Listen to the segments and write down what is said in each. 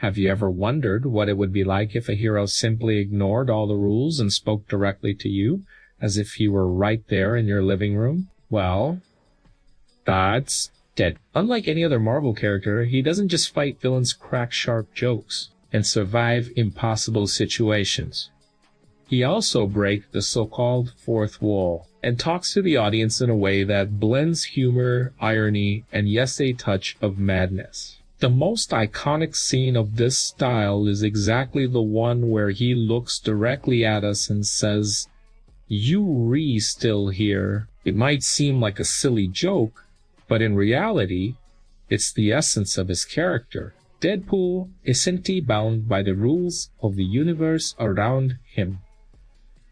Have you ever wondered what it would be like if a hero simply ignored all the rules and spoke directly to you, as if he were right there in your living room? Well, that's Deadpool. Unlike any other Marvel character, he doesn't just fight villains, crack sharp jokes, and survive impossible situations. He also breaks the so-called fourth wall and talks to the audience in a way that blends humor, irony, and yes, a touch of madness. The most iconic scene of this style is exactly the one where he looks directly at us and says, "You still here." It might seem like a silly joke, but in reality, it's the essence of his character. Deadpool isn't bound by the rules of the universe around him.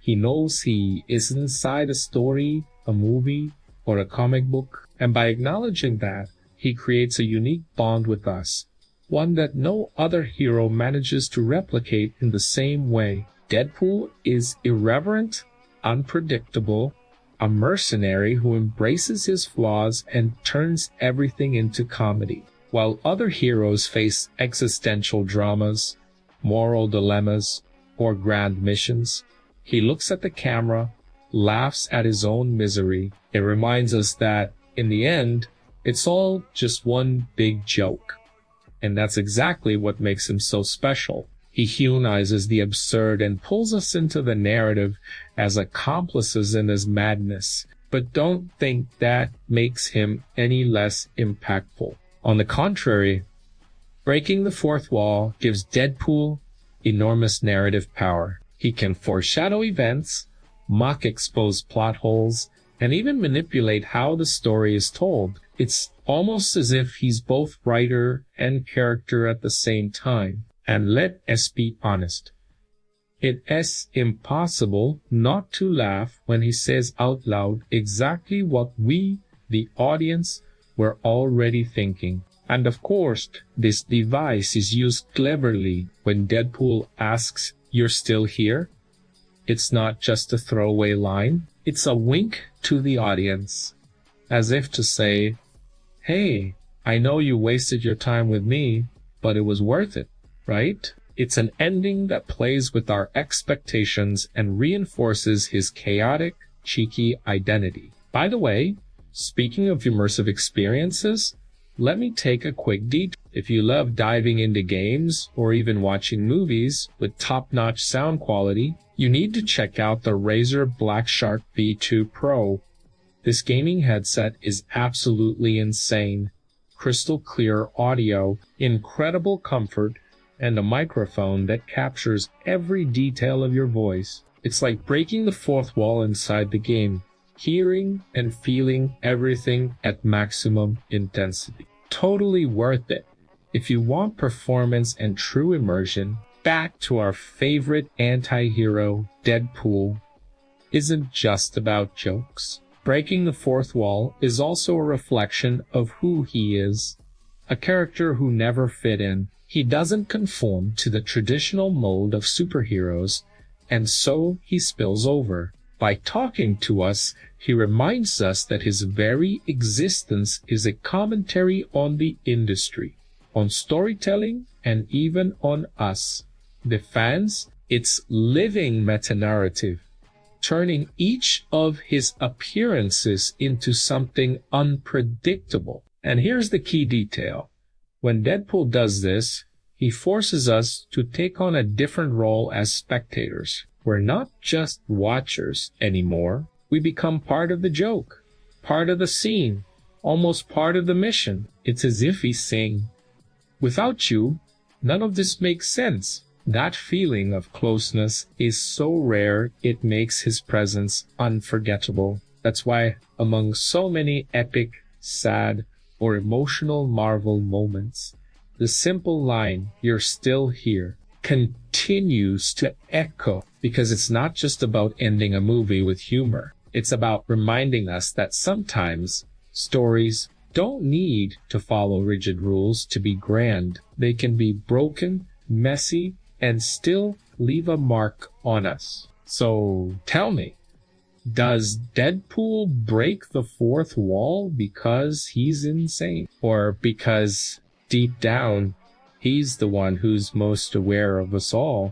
He knows he is inside a story, a movie, or a comic book, and by acknowledging that, he creates a unique bond with us, one that no other hero manages to replicate in the same way. Deadpool is irreverent, unpredictable, a mercenary who embraces his flaws and turns everything into comedy. While other heroes face existential dramas, moral dilemmas, or grand missions, he looks at the camera, laughs at his own misery. It reminds us that, in the end, it's all just one big joke. And that's exactly what makes him so special. He humanizes the absurd and pulls us into the narrative as accomplices in his madness. But don't think that makes him any less impactful. On the contrary, breaking the fourth wall gives Deadpool enormous narrative power. He can foreshadow events, mock expose plot holes, and even manipulate how the story is told. It's almost as if he's both writer and character at the same time. And let us be honest. It is impossible not to laugh when he says out loud exactly what we, the audience, were already thinking. And of course, this device is used cleverly when Deadpool asks, "You're still here?" It's not just a throwaway line. It's a wink to the audience, as if to say, "Hey, I know you wasted your time with me, but it was worth it, right?" It's an ending that plays with our expectations and reinforces his chaotic, cheeky identity. By the way, speaking of immersive experiences, let me take a quick detour. If you love diving into games or even watching movies with top-notch sound quality, you need to check out the Razer Black Shark V2 Pro. This gaming headset is absolutely insane. Crystal clear audio, incredible comfort, and a microphone that captures every detail of your voice. It's like breaking the fourth wall inside the game, hearing and feeling everything at maximum intensity. Totally worth it. If you want performance and true immersion, back to our favorite anti-hero, Deadpool, isn't just about jokes. Breaking the fourth wall is also a reflection of who he is, a character who never fit in. He doesn't conform to the traditional mold of superheroes, and so he spills over. By talking to us, he reminds us that his very existence is a commentary on the industry, on storytelling, and even on us, the fans. It's living meta-narrative, turning each of his appearances into something unpredictable. And here's the key detail. When Deadpool does this, he forces us to take on a different role as spectators. We're not just watchers anymore. We become part of the joke, part of the scene, almost part of the mission. It's as if he's saying, "Without you, none of this makes sense." That feeling of closeness is so rare, it makes his presence unforgettable. That's why, among so many epic, sad, or emotional Marvel moments, the simple line, "You're still here," continues to echo, because it's not just about ending a movie with humor. It's about reminding us that sometimes stories don't need to follow rigid rules to be grand. They can be broken, messy, and still leave a mark on us. So tell me, does Deadpool break the fourth wall because he's insane? Or because deep down He's the one who's most aware of us all.